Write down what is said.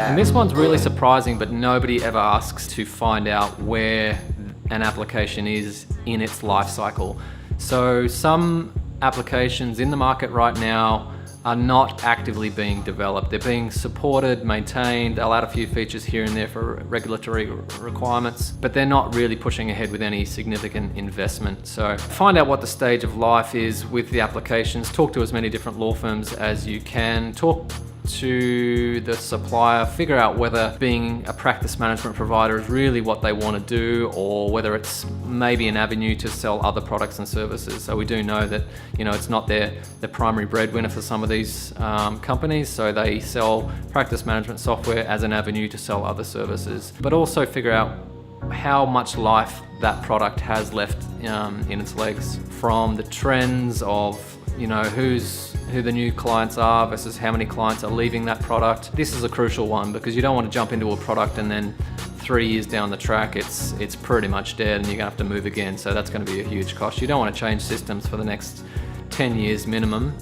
And this one's really surprising, but nobody ever asks to find out where an application is in its life cycle. So some applications in the market right now are not actively being developed. They're being supported, maintained. They'll add a few features here and there for regulatory requirements, but they're not really pushing ahead with any significant investment. So find out what the stage of life is with the applications. Talk to as many different law firms as you can. Talk to the supplier, figure out whether being a practice management provider is really what they want to do, or whether it's maybe an avenue to sell other products and services. So we do know that, it's not their primary breadwinner for some of these companies, so they sell practice management software as an avenue to sell other services. But also figure out how much life that product has left in its legs, from the trends of who the new clients are versus how many clients are leaving that product. This is a crucial one because you don't want to jump into a product and then 3 years down the track it's pretty much dead and you're gonna have to move again. So that's going to be a huge cost. You don't want to change systems for the next 10 years minimum.